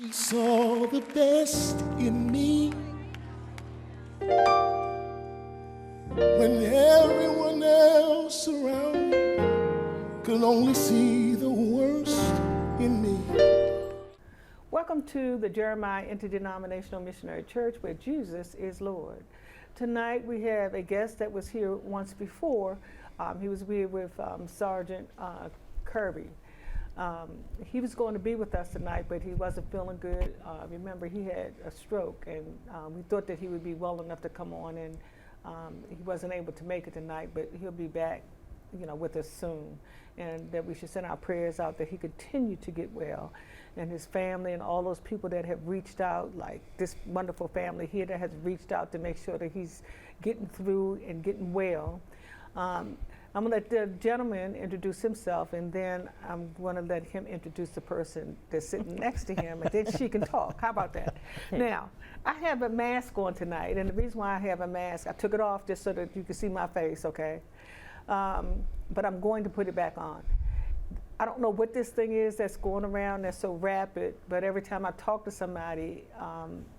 He saw the best in me when everyone else around could only see the worst in me. Welcome to the Jeremiah Interdenominational Missionary Church, where Jesus is Lord. Tonight we have a guest that was here once before. He was here with Sergeant Kirby. He was going to be with us tonight, but he wasn't feeling good. Remember, he had a stroke, and we thought that he would be well enough to come on, and he wasn't able to make it tonight, but he'll be back, with us soon. And that we should send our prayers out that he continue to get well, and his family and all those people that have reached out, like this wonderful family here that has reached out to make sure that he's getting through and getting well. I'm going to let the gentleman introduce himself, and then I'm going to let him introduce the person that's sitting next to him, and then she can talk. How about that? Now, I have a mask on tonight, and the reason why I have a mask, I took it off just so that you can see my face, okay? But I'm going to put it back on. I don't know what this thing is that's going around that's so rapid, but every time I talk to somebody,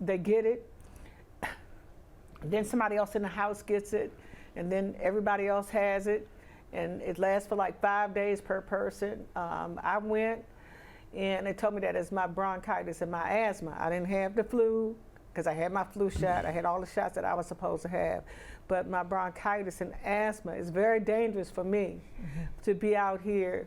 they get it. Then somebody else in the house gets it, and then everybody else has it. And it lasts for like 5 days per person. I went, and they told me that it's my bronchitis and my asthma. I didn't have the flu, because I had my flu shot. I had all the shots that I was supposed to have. But my bronchitis and asthma is very dangerous for me to be out here,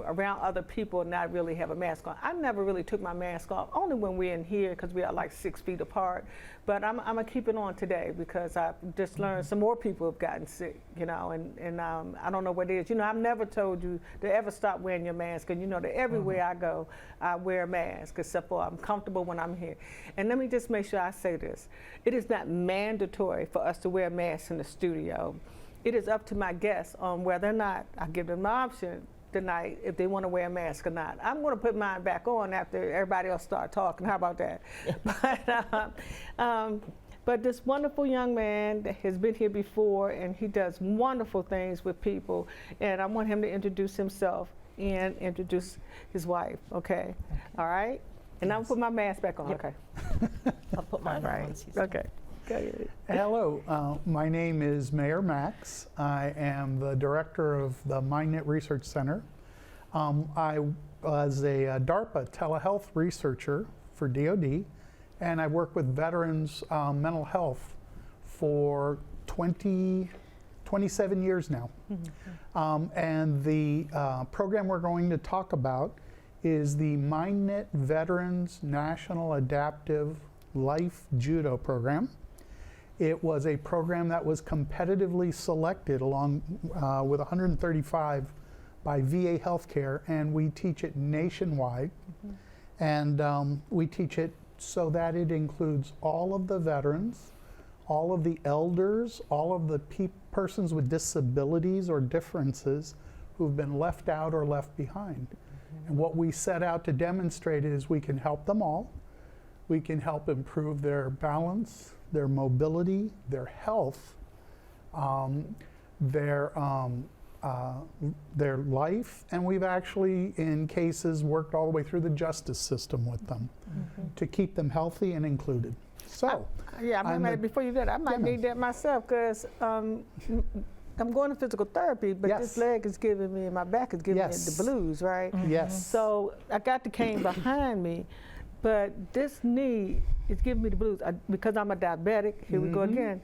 around other people and not really have a mask on. I never really took my mask off, only when we're in here, because we are like 6 feet apart. But I'm gonna keep it on today, because I just learned some more people have gotten sick, and I don't know what it is. I've never told you to ever stop wearing your mask, and that everywhere I go, I wear a mask, except for I'm comfortable when I'm here. And let me just make sure I say this. It is not mandatory for us to wear masks in the studio. It is up to my guests on whether or not I give them the option tonight if they want to wear a mask or not. I'm going to put mine back on after everybody else start talking. How about that? But this wonderful young man that has been here before, and he does wonderful things with people, and I want him to introduce himself and introduce his wife, okay? All right? And I'm going to put my mask back on, okay? I'll put mine on. Okay. Hello, my name is Mayor Max. I am the director of the MindKnit Research Center. I was a DARPA telehealth researcher for DoD, and I work with veterans mental health for 27 years now. And the program we're going to talk about is the MindKnit Veterans National Adaptive Life Judo Program. It was a program that was competitively selected along with 135 by VA Healthcare, and we teach it nationwide. And we teach it so that it includes all of the veterans, all of the elders, all of the persons with disabilities or differences who've been left out or left behind. And what we set out to demonstrate is we can help them all. We can help improve their balance, their mobility, their health, their life, and we've actually, in cases, worked all the way through the justice system with them to keep them healthy and included. So, before you do that, I might need that myself, because I'm going to physical therapy, but this leg is giving me, and my back is giving me the blues, right? Yes. So I got the cane behind me, but this knee is giving me the blues because I'm a diabetic. Here we go again.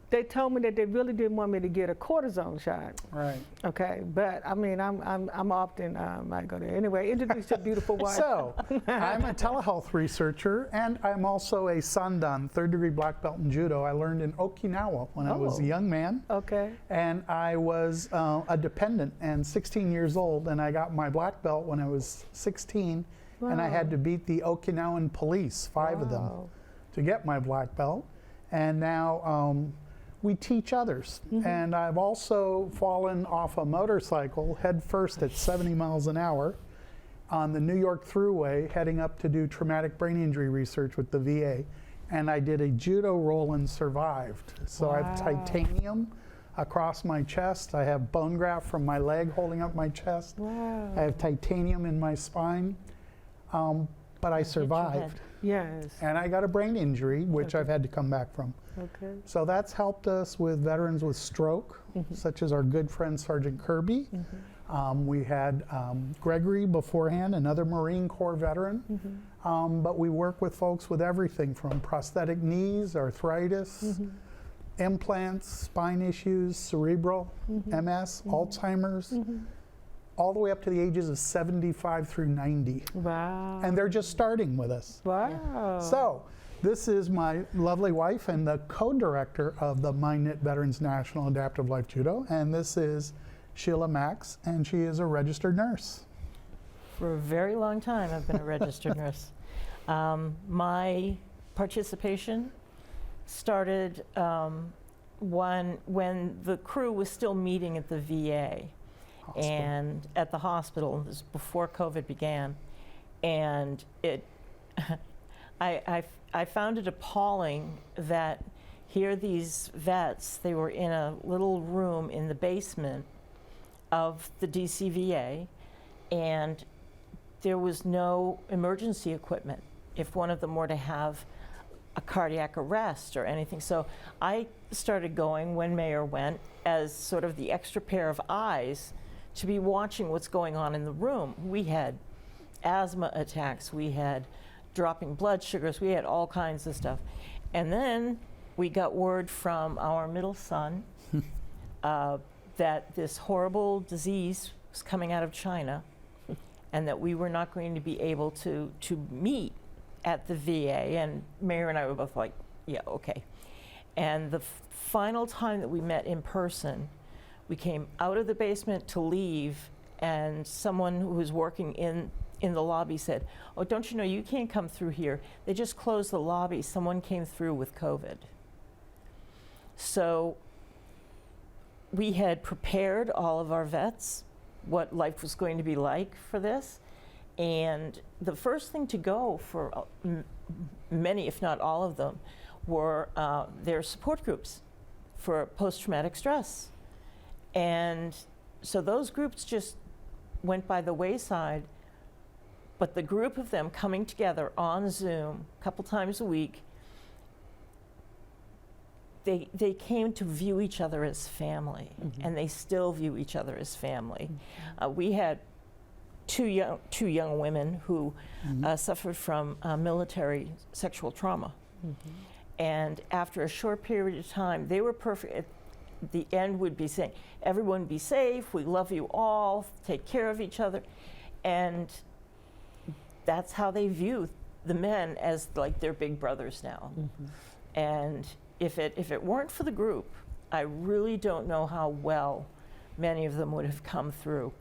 They told me that they really didn't want me to get a cortisone shot. Right. Okay, but I mean, I'm often might go there. Anyway, introduce your beautiful wife. So, I'm a telehealth researcher, and I'm also a Sandan, third-degree black belt in judo. I learned in Okinawa when I was a young man. Okay. And I was a dependent and 16 years old, and I got my black belt when I was 16. Wow. And I had to beat the Okinawan police, 5 of them, to get my black belt. And now we teach others. And I've also fallen off a motorcycle head first at 70 miles an hour on the New York Thruway, heading up to do traumatic brain injury research with the VA. And I did a judo roll and survived. So I have titanium across my chest. I have bone graft from my leg holding up my chest. Wow. I have titanium in my spine. but I your survived. head. Yes. And I got a brain injury, which Okay. I've had to come back from. Okay. So that's helped us with veterans with stroke, such as our good friend Sergeant Kirby. We had Gregory beforehand, another Marine Corps veteran. But we work with folks with everything from prosthetic knees, arthritis, implants, spine issues, cerebral, MS, Alzheimer's, all the way up to the ages of 75 through 90. Wow. And they're just starting with us. Wow. So, this is my lovely wife and the co-director of the MindKnit Veterans National Adaptive Life Judo, and this is Shiela Max, and she is a registered nurse. For a very long time, I've been a registered nurse. My participation started when the crew was still meeting at the VA Hospital. and at the hospital. This was before COVID began, and it. I found it appalling that here these vets, they were in a little room in the basement of the DCVA, and there was no emergency equipment if one of them were to have a cardiac arrest or anything. So I started going when Mayor went as sort of the extra pair of eyes to be watching what's going on in the room. We had asthma attacks, we had dropping blood sugars, we had all kinds of stuff. And then we got word from our middle son that this horrible disease was coming out of China and that we were not going to be able to meet at the VA. And Mayor and I were both like, yeah, okay. And the final time that we met in person, we came out of the basement to leave, and someone who was working in the lobby said, oh, don't you know, you can't come through here. They just closed the lobby. Someone came through with COVID. So we had prepared all of our vets what life was going to be like for this. And the first thing to go for many, if not all of them, were their support groups for post-traumatic stress. And so those groups just went by the wayside. But the group of them coming together on Zoom a couple times a week, they came to view each other as family, and they still view each other as family. We had two young women who suffered from military sexual trauma. And after a short period of time, they were perfect. At the end would be saying, everyone be safe, we love you all, take care of each other. And that's how they view the men, as like their big brothers now. And if it weren't for the group, I really don't know how well many of them would have come through.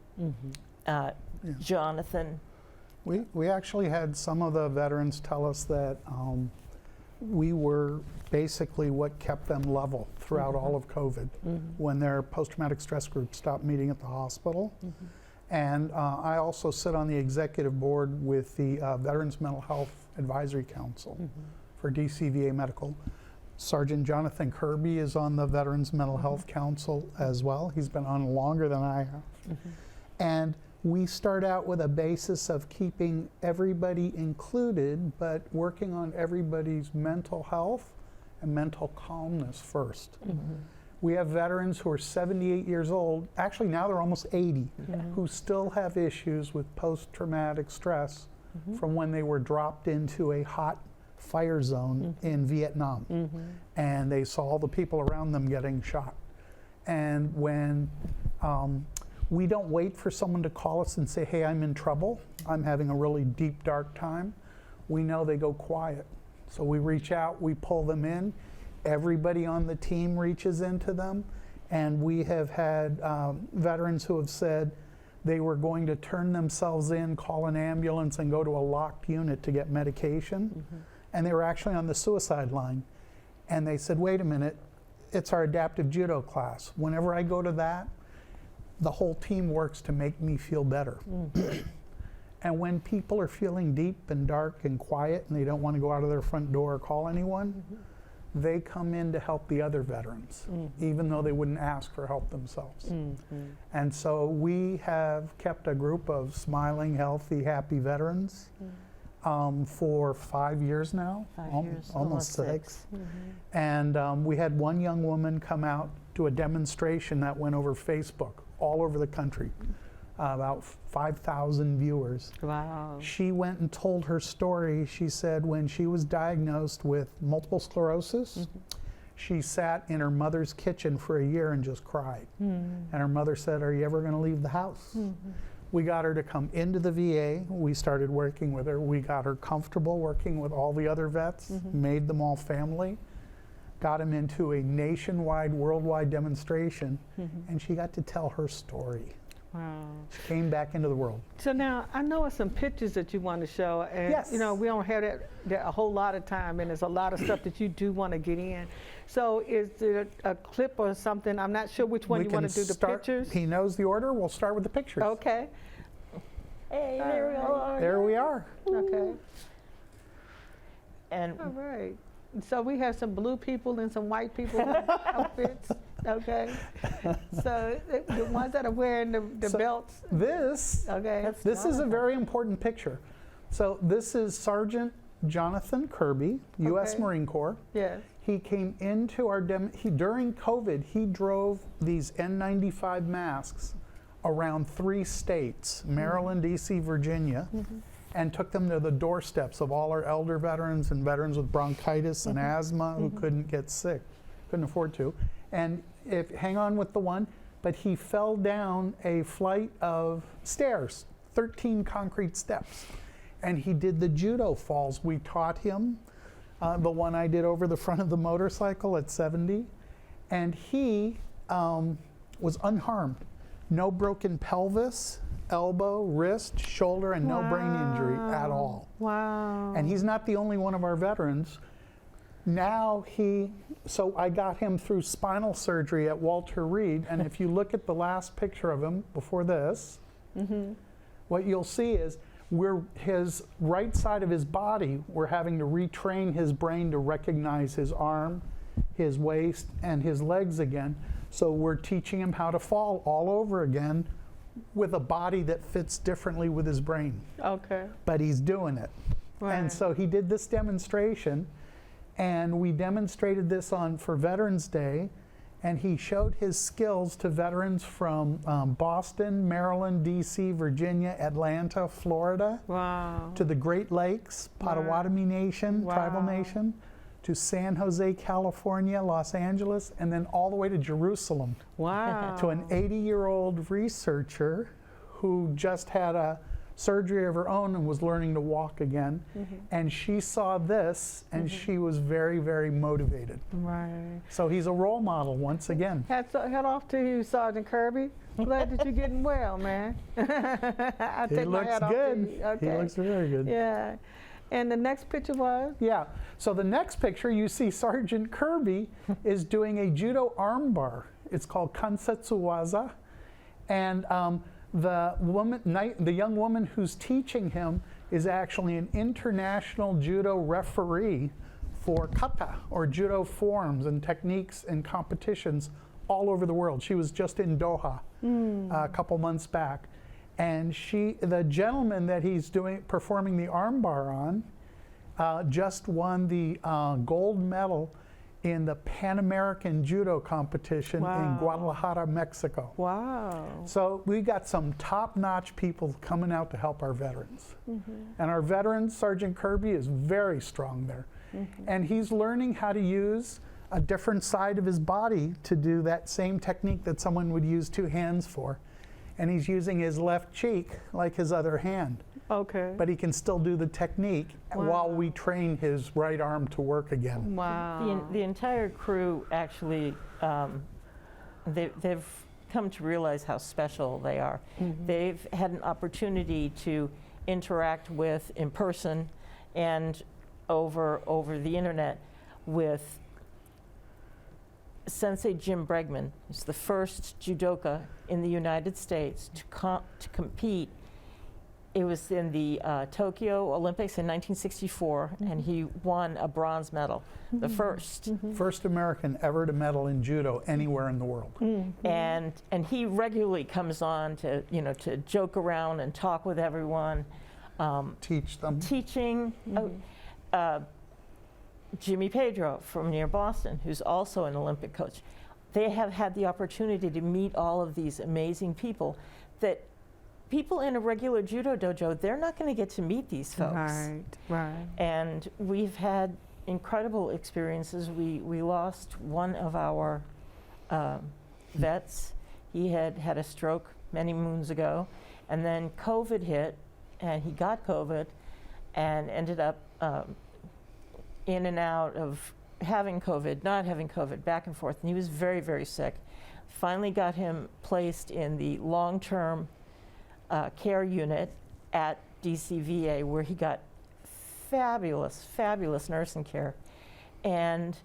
Jonathan. We actually had some of the veterans tell us that we were basically what kept them level throughout all of COVID when their post-traumatic stress group stopped meeting at the hospital. And I also sit on the executive board with the Veterans Mental Health Advisory Council for DCVA Medical. Sergeant Jonathan Kirby is on the Veterans Mental Health Council as well. He's been on longer than I have. And we start out with a basis of keeping everybody included, but working on everybody's mental health and mental calmness first. We have veterans who are 78 years old, actually now they're almost 80, who still have issues with post-traumatic stress from when they were dropped into a hot fire zone in Vietnam. And they saw the people around them getting shot. And when we don't wait for someone to call us and say, hey, I'm in trouble, I'm having a really deep, dark time, we know they go quiet. So we reach out, we pull them in, everybody on the team reaches into them, and we have had veterans who have said they were going to turn themselves in, call an ambulance, and go to a locked unit to get medication, and they were actually on the suicide line. And they said, wait a minute, it's our adaptive judo class. Whenever I go to that, the whole team works to make me feel better. And when people are feeling deep and dark and quiet and they don't want to go out of their front door or call anyone, they come in to help the other veterans, even though they wouldn't ask for help themselves. And so we have kept a group of smiling, healthy, happy veterans for 5 years now, 5 years, almost 6. Mm-hmm. And we had one young woman come out to a demonstration that went over Facebook all over the country, about 5,000 viewers. Wow. She went and told her story. She said when she was diagnosed with multiple sclerosis, she sat in her mother's kitchen for a year and just cried. And her mother said, "Are you ever going to leave the house?" We got her to come into the VA. We started working with her. We got her comfortable working with all the other vets, made them all family, got them into a nationwide, worldwide demonstration, and she got to tell her story. Wow. She came back into the world. So now I know it's some pictures that you want to show, and Yes. you know we don't have that a whole lot of time, and there's a lot of stuff that you do want to get in. So is there a clip or something? I'm not sure which one We you can want to do the start- pictures. He knows the order. We'll start with the pictures. Okay. Hey, there we are. There we are. Okay. And All right. So we have some blue people and some white people in outfits. Okay. So the ones that are wearing the So belts. This Okay. This is a very important picture. So this is Sergeant Jonathan Kirby, U.S. Okay. Marine Corps. Yes. He came into our during COVID, he drove these N95 masks around 3 states, Maryland, D.C., Virginia, and took them to the doorsteps of all our elder veterans and veterans with bronchitis and asthma who couldn't get sick, couldn't afford to. And hang on with the one, but he fell down a flight of stairs, 13 concrete steps. And he did the judo falls we taught him, the one I did over the front of the motorcycle at 70. And he was unharmed. No broken pelvis, elbow, wrist, shoulder, and no brain injury at all. Wow. And he's not the only one of our veterans. Now so I got him through spinal surgery at Walter Reed, and if you look at the last picture of him before this, what you'll see is his right side of his body, we're having to retrain his brain to recognize his arm, his waist, and his legs again. So we're teaching him how to fall all over again with a body that fits differently with his brain. Okay. But he's doing it. Right. And so he did this demonstration, and we demonstrated this for Veterans Day, and he showed his skills to veterans from Boston, Maryland, D.C., Virginia, Atlanta, Florida, Wow. to the Great Lakes, Potawatomi Nation, Tribal Wow. Nation, to San Jose, California, Los Angeles, and then all the way to Jerusalem, Wow. to an 80-year-old researcher who just had a surgery of her own and was learning to walk again. And she saw this, and she was very, very motivated. Right. So he's a role model once again. Head off to you, Sergeant Kirby. Glad that you're getting well, man. I He take my looks hat off to good. you. Okay. He looks very good. Yeah. And the next picture was? Yeah. So the next picture, you see Sergeant Kirby is doing a judo arm bar. It's called Kansetsu Waza. And the young woman who's teaching him is actually an international judo referee for kata, or judo forms and techniques and competitions all over the world. She was just in Doha a couple months back. And the gentleman that he's performing the armbar on just won the gold medal in the Pan American Judo competition in Guadalajara, Mexico. Wow. So we got some top-notch people coming out to help our veterans. And our veterans, Sergeant Kirby, is very strong there. And he's learning how to use a different side of his body to do that same technique that someone would use 2 hands for. And he's using his left cheek like his other hand. Okay. But he can still do the technique while we train his right arm to work again. Wow. the entire crew actually, they've come to realize how special they are. They've had an opportunity to interact with in person and over the internet with Sensei Jim Bregman, who's the first judoka in the United States to compete. It was in the Tokyo Olympics in 1964, and he won a bronze medal, the first. First American ever to medal in judo anywhere in the world. And he regularly comes on to to joke around and talk with everyone. teach them. teaching. Jimmy Pedro from near Boston, who's also an Olympic coach. They have had the opportunity to meet all of these amazing people that people in a regular judo dojo, they're not going to get to meet these folks. Right, right. And we've had incredible experiences. We lost one of our vets. He had had a stroke many moons ago, and then COVID hit, and he got COVID and ended up in and out of having COVID, not having COVID, back and forth. And he was very, very sick. Finally got him placed in the long-term care unit at DCVA, where he got fabulous, fabulous nursing care. And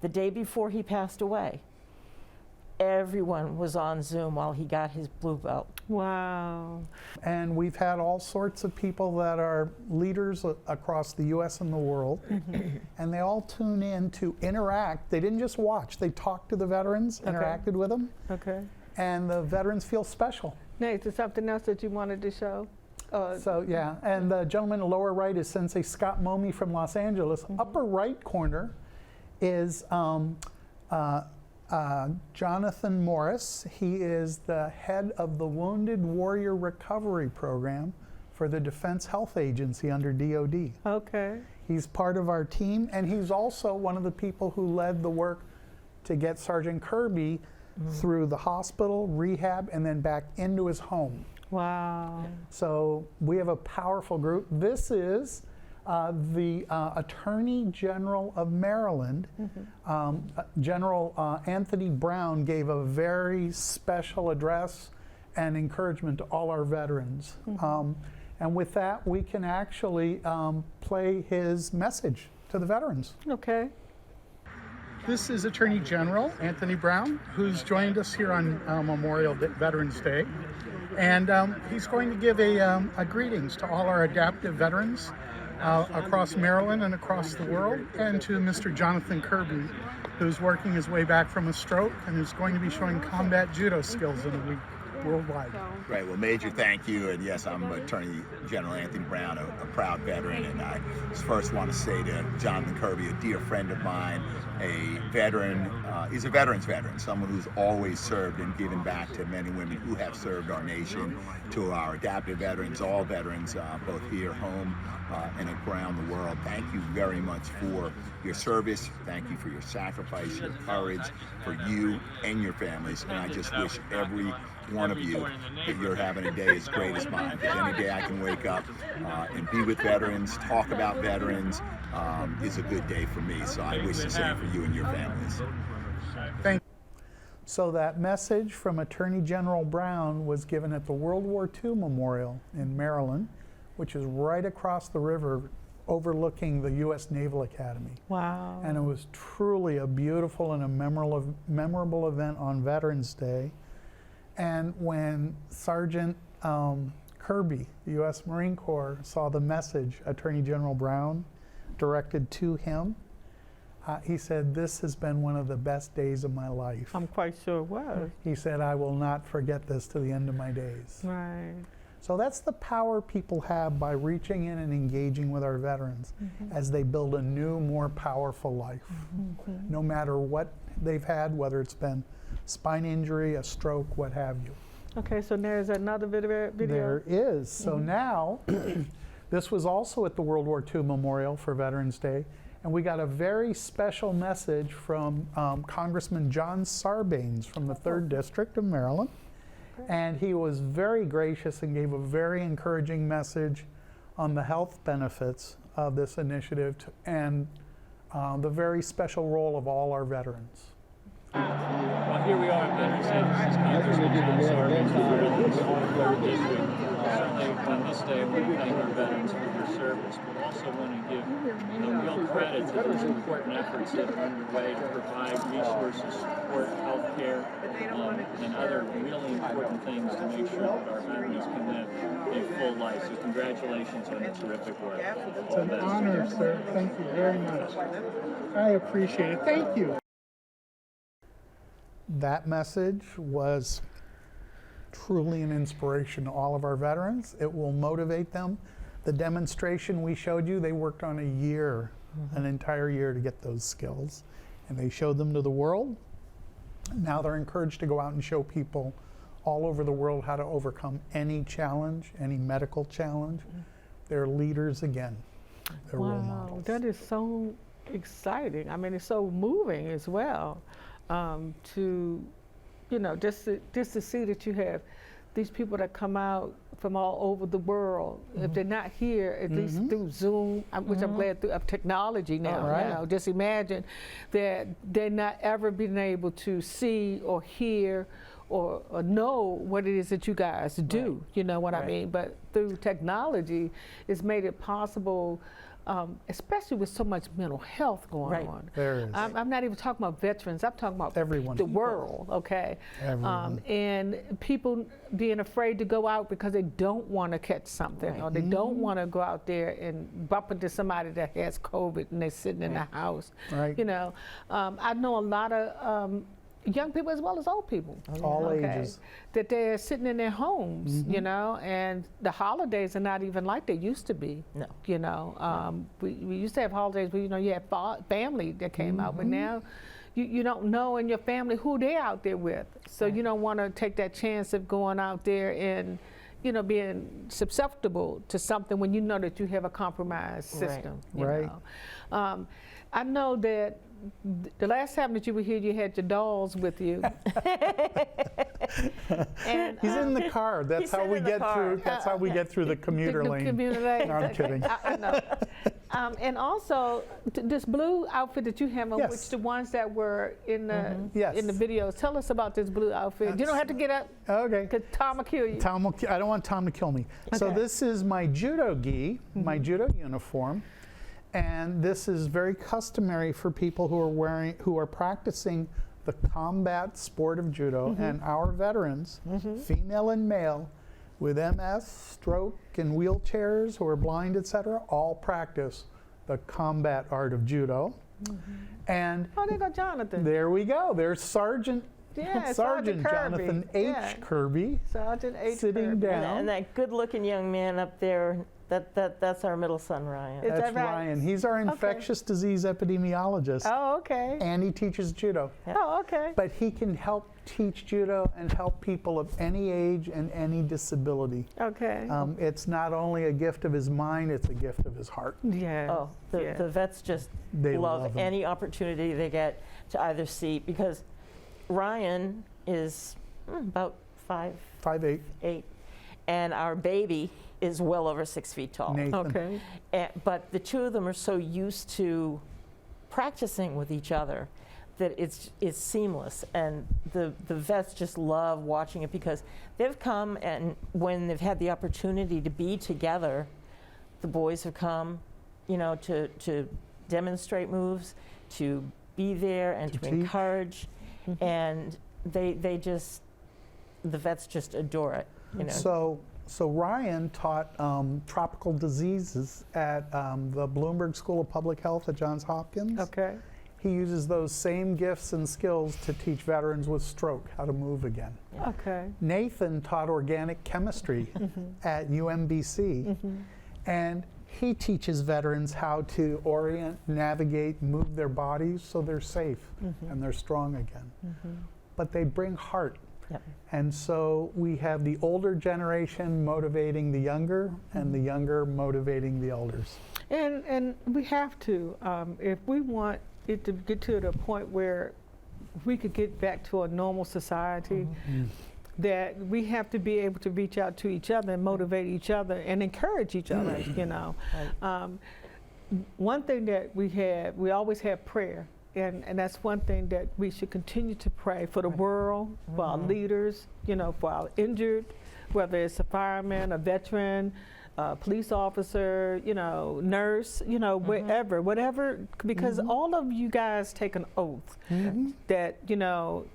the day before he passed away, everyone was on Zoom while he got his blue belt. Wow. And we've had all sorts of people that are leaders across the U.S. and the world, and they all tune in to interact. They didn't just watch, they talked to the veterans, interacted with them, and the veterans feel special. Nate, is there something else that you wanted to show? So yeah, and the gentleman in the lower right is Sensei Scott Momey from Los Angeles. Upper right corner is Jonathan Morris. He is the head of the Wounded Warrior Recovery Program for the Defense Health Agency under DOD. Okay. He's part of our team, and he's also one of the people who led the work to get Sergeant Kirby through the hospital, rehab, and then back into his home. Wow. So we have a powerful group. This is the Attorney General of Maryland. General Anthony Brown gave a very special address and encouragement to all our veterans. And with that, we can actually play his message to the veterans. Okay. This is Attorney General Anthony Brown, who's joined us here on Memorial Veterans Day. And he's going to give a greetings to all our adaptive veterans across Maryland and across the world, and to Mr. Jonathan Kirby, who's working his way back from a stroke and is going to be showing combat judo skills in a week worldwide. Right, well, Major, thank you. And yes, I'm Attorney General Anthony Brown, a proud veteran. And I just first want to say to Jonathan Kirby, a dear friend of mine, a veteran, he's a veteran's veteran, someone who's always served and given back to men and women who have served our nation, to our adaptive veterans, all veterans, both here, home, and around the world. Thank you very much for your service. Thank you for your sacrifice, your courage, for you and your families. And I just wish every one of you that you're having a day as great as mine. Because any day I can wake up and be with veterans, talk about veterans, is a good day for me. So I wish the same for you and your families. Thank you. So that message from Attorney General Brown was given at the World War II Memorial in Maryland, which is right across the river overlooking the U.S. Naval Academy. Wow. And it was truly a beautiful and a memorable event on Veterans Day. And when Sergeant Kirby, the U.S. Marine Corps, saw the message Attorney General Brown directed to him, he said, "This has been one of the best days of my life." I'm quite sure it was. He said, "I will not forget this to the end of my days." Right. So that's the power people have by reaching in and engaging with our veterans as they build a new, more powerful life. No matter what they've had, whether it's been spine injury, a stroke, what have you. Okay, so there's another video. There is. So now, this was also at the World War II Memorial for Veterans Day, and we got a very special message from Congressman John Sarbanes from the 3rd District of Maryland. And he was very gracious and gave a very encouraging message on the health benefits of this initiative and the very special role of all our veterans. Well, here we are at Veterans Day. This is Congressman John Sarbanes, the Maryland's 3rd District. Certainly on this day, I want to thank our veterans for their service, but also want to give real credit to those important efforts that are underway to provide resources, support, health care, and other really important things to make sure that our veterans can live a full life. So congratulations on the terrific work. It's an honor, sir. Thank you very much. I appreciate it. Thank you. That message was truly an inspiration to all of our veterans. It will motivate them The demonstration we showed you, they worked on a year, an entire year to get those skills. And they showed them to the world. Now they're encouraged to go out and show people all over the world how to overcome any challenge, any medical challenge. They're leaders again. They're role models. That is so exciting. I mean, it's so moving as well, to, you know, just to see that you have these people that come out from all over the world. If they're not here, at least through Zoom, which I'm glad through technology now. Right. You know, just imagine that they're not ever been able to see or hear or know what it is that you guys do. You know what I mean? But through technology, it's made it possible. Especially with so much mental health going on. There is. I'm not even talking about veterans. I'm talking about Everyone. the world, okay? Everyone. And people being afraid to go out because they don't want to catch something, or they don't want to go out there and bump into somebody that has COVID and they're sitting in the house. Right. You know, I know a lot of young people as well as old people. All ages. That they're sitting in their homes, you know, and the holidays are not even like they used to be. No. You know, we used to have holidays where, you know, you had family that came out, but now you don't know in your family who they're out there with. So you don't want to take that chance of going out there and, you know, being susceptible to something when you know that you have a compromised system. You know? I know that the last time that you were here, you had your dolls with you. And, He's in the car. That's how we get through. That's how we get through the commuter lane. Commuter lane. No, I'm kidding. I know. And also, this blue outfit that you have on, which the ones that were in the in the videos. Tell us about this blue outfit. You don't have to get up. Okay. Because Tom will kill you. I don't want Tom to kill me. So this is my judo gi, my judo uniform. And this is very customary for people who are practicing the combat sport of judo, and our veterans, female and male, with MS, stroke, and wheelchairs, who are blind, etc., all practice the combat art of judo. And there go Jonathan. there we go. There's Sergeant Sergeant Jonathan H. Kirby, Sergeant H. sitting Kirby. down. And that good-looking young man up there, that's our middle son, Ryan. Is That's that right? Ryan. He's our infectious disease epidemiologist. Oh, okay. And he teaches judo. Oh, okay. But he can help teach judo and help people of any age and any disability. Okay. It's not only a gift of his mind, it's a gift of his heart. Yeah. Oh, the vets just They love love him. any opportunity they get to either see, because Ryan is about 5'8". 5'8", and our baby is well over 6 feet tall. Nathan. Okay. But the two of them are so used to practicing with each other that it's seamless, and the vets just love watching it, because they've come, and when they've had the opportunity to be together, the boys have come, you know, to demonstrate moves, to be there and to encourage, and the vets just adore it, you know. So Ryan taught tropical diseases at the Bloomberg School of Public Health at Johns Hopkins. Okay. He uses those same gifts and skills to teach veterans with stroke how to move again. Okay. Nathan taught organic chemistry at UMBC, and he teaches veterans how to orient, navigate, move their bodies so they're safe and they're strong again. But they bring heart. Yep. And so we have the older generation motivating the younger, and the younger motivating the elders. And we have to, if we want it to get to the point where we could get back to a normal society, that we have to be able to reach out to each other and motivate each other and encourage each other, you know. One thing that we always have prayer. And that's one thing that we should continue to pray for the world, for our leaders, you know, for our injured, whether it's a fireman, a veteran, a police officer, you know, nurse, you know, whatever, because all of you guys take an oath that, you know,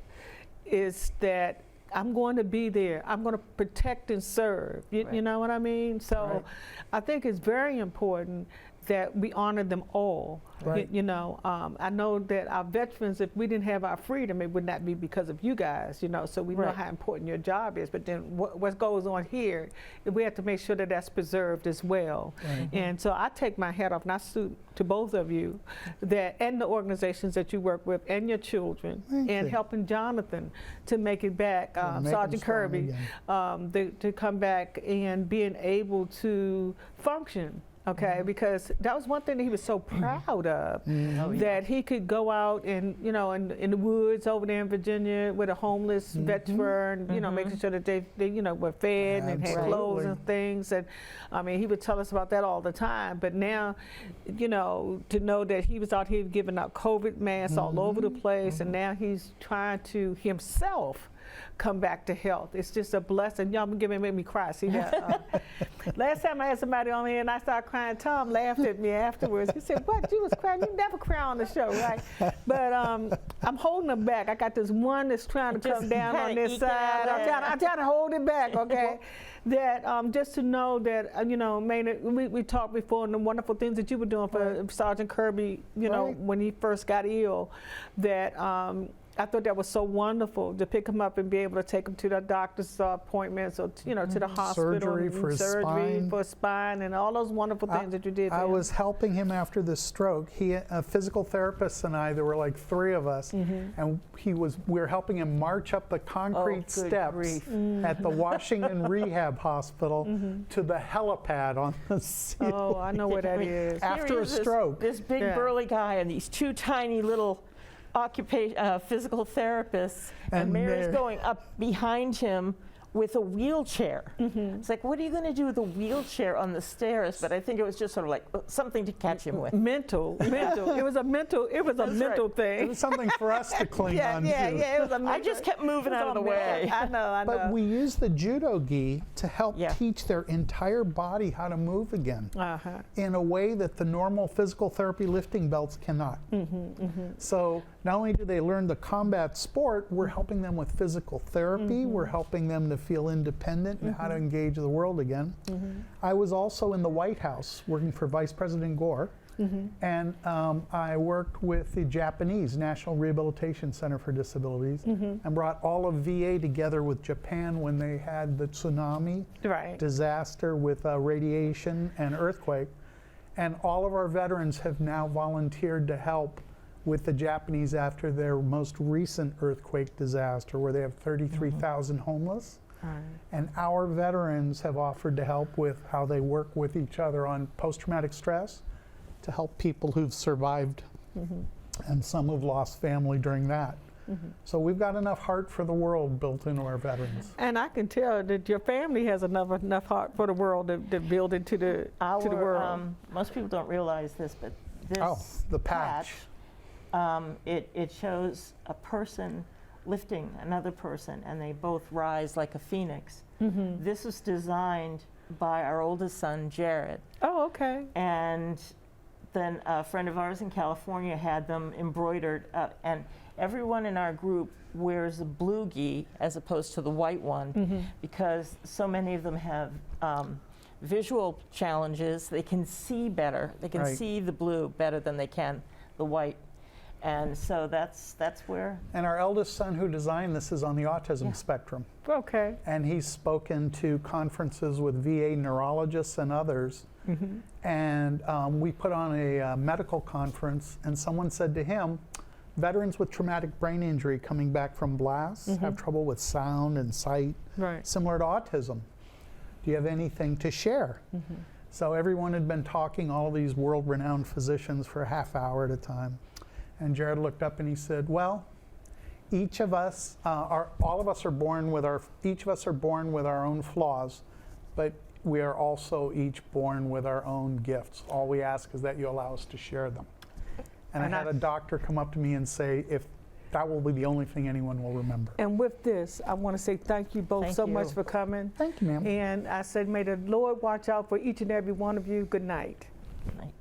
is that I'm going to be there. I'm going to protect and serve. You know what I mean? So I think it's very important that we honor them all. Right. You know, I know that our veterans, if we didn't have our freedom, it would not be because of you guys, you know, so we know Right. how important your job is. But then what goes on here, we have to make sure that that's preserved as well. Right. And so I take my hat off and I salute to both of you that, and the organizations that you work with and your children, Thank and you. helping Jonathan to make it back, make him Sergeant strong Kirby, to come back and being able to function. Okay, because that was one thing that he was so proud of, that he could go out and, you know, in the woods over there in Virginia with a homeless veteran, you know, making sure that they you know, were fed and had clothes Absolutely. and things. And I mean, he would tell us about that all the time. But now, you know, to know that he was out here giving out COVID masks all over the place, and now he's trying to himself come back to health. It's just a blessing. Y'all make me cry. See that? Last time I had somebody on here and I started crying, Tom laughed at me afterwards. He said, "What? You was crying? You never cry on the show, right?" But I'm holding them back. I got this one that's trying to come down on this side. I'm trying to hold it back, okay? That just to know that, you know, Maynard, we talked before, and the wonderful things that you were doing for Sergeant Kirby, you know, when he first got ill, that I thought that was so wonderful to pick him up and be able to take him to the doctor's appointments, or you know, to the hospital, Surgery and for his spine. for his spine, and all those wonderful things that you did. For I him. was helping him after the stroke. He, a physical therapist, and I, there were like 3 of us, and we were helping him march up the concrete good steps grief. at the Washington Rehab Hospital to the helipad on the ceiling. Oh, I know where that is. After Here a he is, stroke. This big Yeah. burly guy and these 2 tiny little physical therapists, and And Mary's there- going up behind him with a wheelchair. It's like, what are you going to do with a wheelchair on the stairs? But I think it was just sort of like something to catch him with. Mental. It was a mental. It was a That's mental right. thing. It was something for us to cling on to. It was a mental. I just kept moving out of the way. I know. But we used the judo gi to help Yeah. teach their entire body how to move again in a way that the normal physical therapy lifting belts cannot. So not only do they learn the combat sport, we're helping them with physical therapy, we're helping them to feel independent and how to engage the world again. I was also in the White House working for Vice President Gore. And I worked with the Japanese National Rehabilitation Center for Disabilities and brought all of VA together with Japan when they had the tsunami disaster with radiation and earthquake. And all of our veterans have now volunteered to help with the Japanese after their most recent earthquake disaster, where they have 33,000 homeless. And our veterans have offered to help with how they work with each other on post-traumatic stress, to help people who've survived and some who've lost family during that. So we've got enough heart for the world built into our veterans. And I can tell that your family has enough heart for the world to build into to the world. Most people don't realize this, but this the patch. It shows a person lifting another person, and they both rise like a phoenix. This was designed by our oldest son, Jared. Oh, okay. And then a friend of ours in California had them embroidered, and everyone in our group wears a blue gi as opposed to the white one, because so many of them have visual challenges. They can see better. They can see the blue better than they can the white. And so that's where. And our eldest son who designed this is on the autism spectrum. Okay. And he's spoken to conferences with VA neurologists and others. And we put on a medical conference, and someone said to him, veterans with traumatic brain injury coming back from blasts have trouble with sound and sight, similar to autism. Do you have anything to share? So everyone had been talking, all these world-renowned physicians, for a half hour at a time. And Jared looked up and he said, well, each of us, all of us are born with each of us are born with our own flaws, but we are also each born with our own gifts. All we ask is that you allow us to share them. And I had a doctor come up to me and say, if that will be the only thing anyone will remember. And with this, I want to say thank you both so much for coming. Thank you, ma'am. And I said, may the Lord watch out for each and every one of you. Good night.